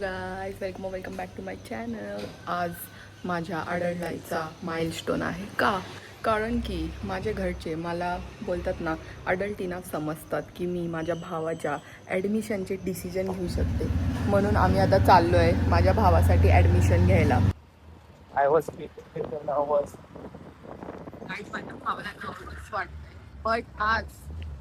Guys welcome back to my channel. आज माझ्या adult milestone आहे कारण की माझे घरचे मला बोलतात ना, अडल्ट इनफ समजतात की मी माझ्या भावाच्या ॲडमिशनचे डिसिजन घेऊ शकते. म्हणून आम्ही आता चाललो आहे माझ्या भावासाठी ॲडमिशन घ्यायला. माझ्या भावाला नर्वस वाटतंय, बट आज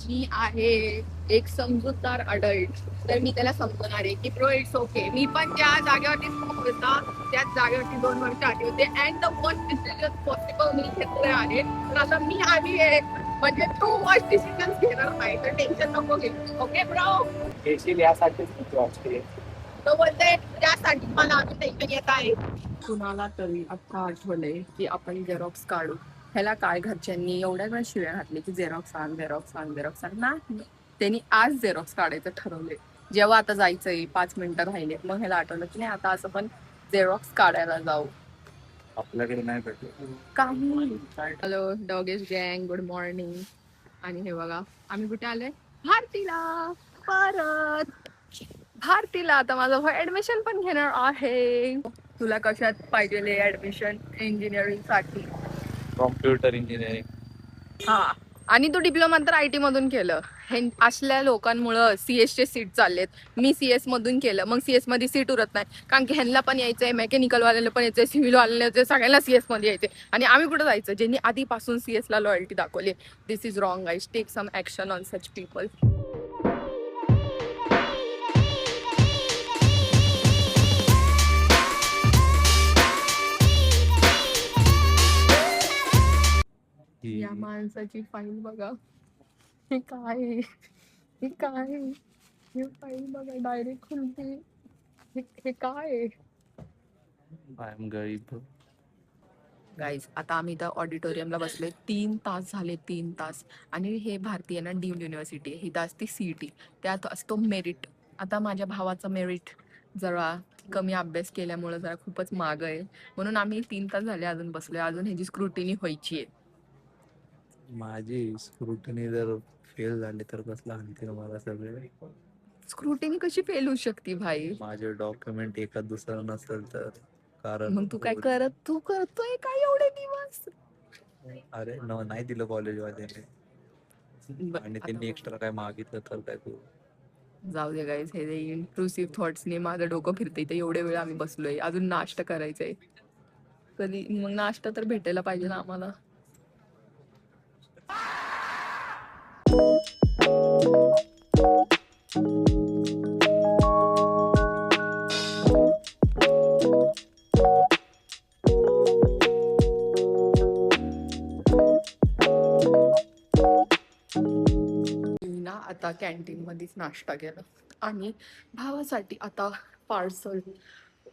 मी आहे एक समजूतदार अडल्ट, तर मी त्याला समजणार आहे की ब्रो इट्स ओके. मी पण त्या जागेवरती होता, त्याच जागेवरती 2 वर्ष आली होते and the worst decision possible मी घेतले आहे. तर आता मी आली आहे, म्हणजे तू वर्स्ट डिसिजन घेणार नाही, तर टेन्शन नको घेऊ. ओके ब्रो, येशील यासाठीच भीती वाटते. तो बोलते त्यासाठी मला अजून टेन्शन येत आहे. कुणाला तरी आता आठवलंय की आपण झेरॉक्स काढू. ह्याला काय घरच्यांनी एवढ्या वेळा शिव्या घातली की झेरॉक्स आण, झेरॉक्स आण, झेरॉक्स आण. नाही, त्यांनी आज झेरॉक्स काढायचं ठरवले. जेव्हा आता जायचंय 5 मिनिटं राहिले, मग ह्याला आठवलं की नाही आता असं पण झेरॉक्स काढायला जाऊ. आपल्याकडे नाही भेटत काही. हॅलो डॉगेश गँग, गुड मॉर्निंग. आणि हे बघा आम्ही कुठे आलोय, भारतीला. परत भारतीला आता माझं ऍडमिशन पण घेणार आहे. तुला कशात पाहिजे ऍडमिशन? इंजिनिअरिंग साठी. Computer engineering. हा, आणि तू डिप्लोमा तर IT मधून केलं. हे असल्या लोकांमुळं CS चे सीट चाललेत. मी CS मधून केलं, मग CS मध्ये सीट उरत नाही, कारण की ह्यांना पण यायचंय, मेकॅनिकल वाल्याला पण यायचंय, सिव्हिल वाल्याला यायचंय, सगळ्यांना CS मध्ये यायचंय. आणि आम्ही कुठं जायचं ज्यांनी आधीपासून CS ला लॉयल्टी दाखवली. This is wrong guys. Take some action on such people. या माणसाची फाईल बघा. हे काय आहे? हे काय आहे? हे फाईल बघा, डायरेक्ट खुलते. हे काय आहे? आय एम गरीब. गाईज आता आम्ही इथं ऑडिटोरियमला बसलोय. 3 तास झाले, 3 तास. आणि हे भारतीय ना डीम्ड युनिव्हर्सिटी आहे, ही असते CET, त्यात असतो मेरिट. आता माझ्या भावाचं मेरिट जरा कमी अभ्यास केल्यामुळे जरा खूपच माग आहे, म्हणून आम्ही 3 तास झाले अजून बसलोय. अजून ह्याची स्क्रुटिनी व्हायची आहे. माझी स्क्रुटनी जर फेल झाली तर कसला आणतील मला सगळे. स्क्रुटिनी कशी फेल होऊ शकते भाई? माझे डॉक्युमेंट एका दुसरं नसेल तर कारण मग तू करतोय काय एवढे दिवस? अरे नाही दिलं कॉलेजवाल्याने, आणि त्यांनी एक्स्ट्रा काय मागितलं तर काय करू. जाऊ दे गाईज, हे इंट्रुसिव्ह थॉट्सने माझं डोकं फिरते. इथे एवढे वेळ आम्ही बसलोय, अजून नाश्ता करायचंय. कधी मग नाश्ता तर भेटायला पाहिजे ना आम्हाला. ना आता कॅन्टीन मध्येच नाश्ता केला आणि भावासाठी आता पार्सल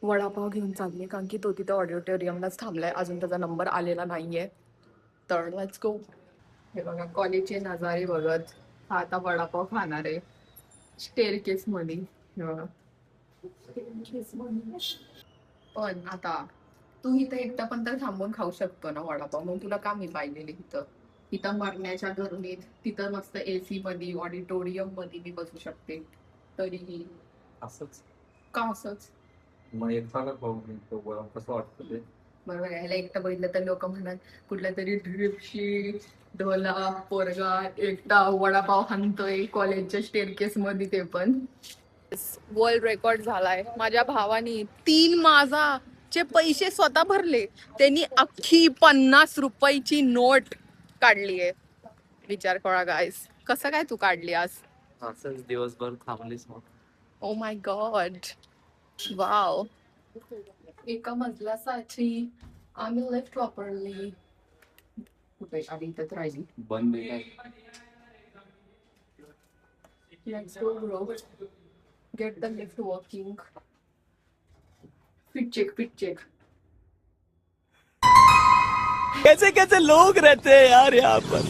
वडापाव घेऊन चालले, कारण की तो तिथं ऑडिटोरियमलाच थांबलाय, अजून त्याचा नंबर आलेला नाहीये. तर लेट्स गो. हे बघा कॉलेजचे नजारे बघत हा आता वडापाव खाणार आहे स्टेअरकेस मध्ये. हे बघा स्टेअरकेस मध्ये. पण आता तू इथं एकटा पण तर थांबून खाऊ शकतो ना वडापाव, मग तुला का मी पाहिलेले इथं? इथं मरण्याच्या गरमीत तिथं मस्त AC मध्ये ऑडिटोरियम मध्ये मी बसू शकते. तरीही असंच का असंच? मग एकदा कसं वाटतं ते. बरोबर आहे, ह्याला एकटं बघितलं तर लोक म्हणतात कुठल्या तरी ड्रिपशी ढोला पोरगा एकटा वडापाव हाणतोय कॉलेजच्या स्टेअरकेस मध्ये, ते पण वर्ल्ड रेकॉर्ड झालाय. माझ्या भावानी 3 माझाचे पैसे स्वतः भरले. त्यांनी अख्खी 50 रुपयाची नोट काढली आहे. विचार करा गाईस, कसं काय तू काढली आज? असंच दिवसभर थांबलीस मग. Oh my God, wow. एका मजल्यासाठी आम्ही लिफ्ट प्रॉपरली कुठे आधी इथं राहिली. बंद आहे. Let's go bro. Get the lift working. Fit check. कैसे कैसे लोग रहते हैं यार यहाँ पर.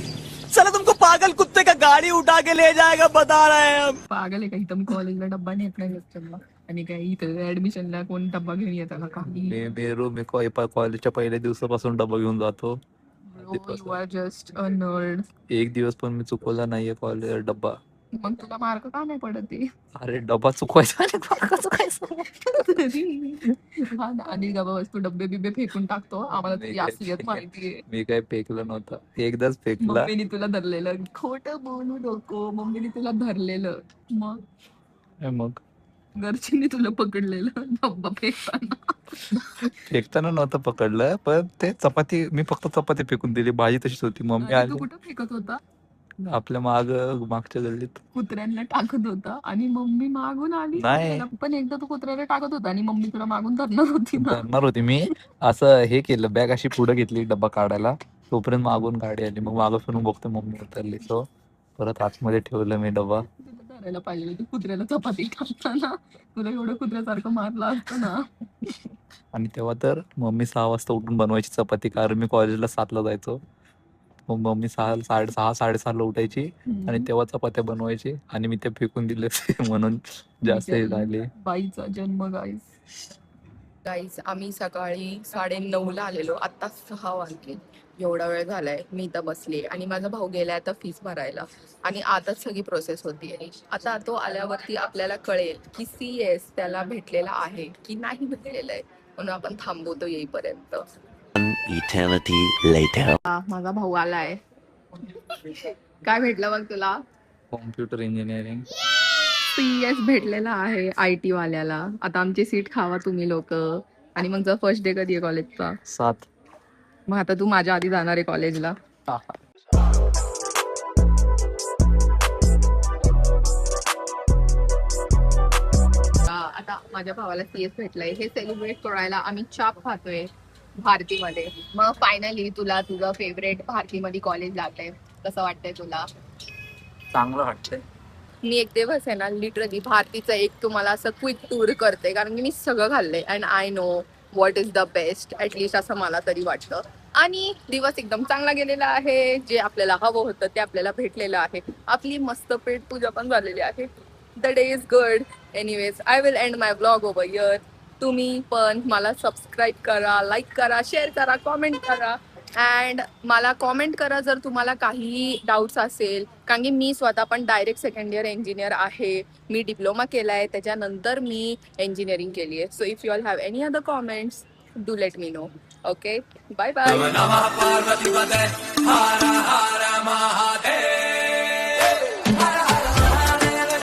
चलो तुमको पागल कुत्ते का गाड़ी उठा के ले जाएगा बता रहे हैं हम. पागल आहे का? इथं मी कॉलेजला डब्बा नेत नाही लेक्चरला, आणि काय इथं ऍडमिशनला कोण डब्बा घेऊन येतं का? मी कॉलेजच्या पहिल्या दिवसापासून डबा घेऊन जातो. You are just a nerd. एक दिवस पण मी चुकवला नाहीये कॉलेज डब्बा. मग तुला मार्क का नाही पडत आहे? अरे डबा चुकवायचा आणि मार्क चुकायचा. हा ना, आणि गप्प बस, तू डब्बे बिब्बे फेकून टाकतो, आम्हाला तुझी असलियत माहितीये. मी काय फेकलं नव्हतं, एकदाच फेकला. मम्मीने तुला धरलेलं, खोटं बोलू नको, मम्मीने तुला धरलेलं, मग मग घरच्यांनी तुला पकडलेलं डब्बा फेकताना. फेकताना नव्हतं पकडलं, पण ते चपाती मी फक्त चपाती फेकून दिली, भाजी तशीच होती. मम्मी आणि तू आली कुठं फेकत होता? आपल्या मागच्या गल्लीत. कुत्र्यांना टाकत होता आणि मम्मी मागून आली. नाही. त्याला पण एकदा तू कुत्र्याला टाकत होता आणि मम्मी तुला मागून धरणार होती ना. धरणार होती मी, असं हे केलं, बॅग अशी पुढे घेतली डब्बा काढायला, तोपर्यंत मागून गाडी आली. मग मागं फिरून बघतो मम्मी उतरली, सो परत आतमध्ये ठेवलं मी डब्बा. तुला धरायला पाहिजे होती कुत्र्याला चपाती टाकताना, तुला एवढं कुत्र्यासारखं मारलं असतं ना. आणि तेव्हा तर मम्मी 6 वाजता उठून बनवायची चपाती, कारण मी कॉलेजला 7ला जायचो. मग मम्मी 6:30 साडेसहाला उठायची आणि तेव्हा चपात्या बनवायची आणि मी ते फेकून दिले म्हणून जास्त हे झाले. बाईचा जन्म गाईस, आम्ही सकाळी 9:30ला आलेलो, आता 6 वाजले. एवढा वेळ झालाय, मी इथं बसले आणि माझा भाऊ गेलाय आता फीस भरायला आणि आताच सगळी प्रोसेस होतीये. आता तो आल्यावरती आपल्याला कळेल की CS त्याला भेटलेला आहे की नाही भेटलेलं आहे, म्हणून आपण थांबवतो येईपर्यंत. Eternity later. माझा भाऊ आलाय. काय भेटलं मग तुला? Computer engineering. CS भेटलेला आहे IT वाल्याला. आता आमची सीट खावा तुम्ही लोक. आणि मग जर फर्स्ट डे कधी आहे कॉलेजचा? 7. मग आता तू माझ्या आधी जाणार आहे कॉलेजला. आता माझ्या भावाला CS भेटलंय, हे सेलिब्रेट करायला आम्ही चाप खातोय भारतीमध्ये. मग फायनली तुला तुझं फेवरेट भारतीमध्ये कॉलेज लागलंय, कसं वाटतंय तुला? चांगलं वाटतंय. मी एक दिवस आहे ना लिटरली भारतीचं एक तुम्हाला असं क्विक टूर करते, कारण की मी सगळं खाल्लंय and I know what is the best, at least असं मला तरी वाटतं. आणि दिवस एकदम चांगला गेलेला आहे, जे आपल्याला हवं होतं ते आपल्याला भेटलेलं आहे. आपली मस्त पेट पूजा पण झालेली आहे. The day is good. Anyways, I will end my blog over here. तुम्ही पण मला सबस्क्राईब करा, लाईक करा, शेअर करा, कॉमेंट करा. अँड मला कॉमेंट करा जर तुम्हाला काही डाऊट्स असेल, कारण की मी स्वतः पण डायरेक्ट सेकंड इयर इंजिनियर आहे. मी डिप्लोमा केला आहे, त्याच्यानंतर मी इंजिनिअरिंग केली आहे. So if you all have any other comments, do let me know. Okay, bye bye.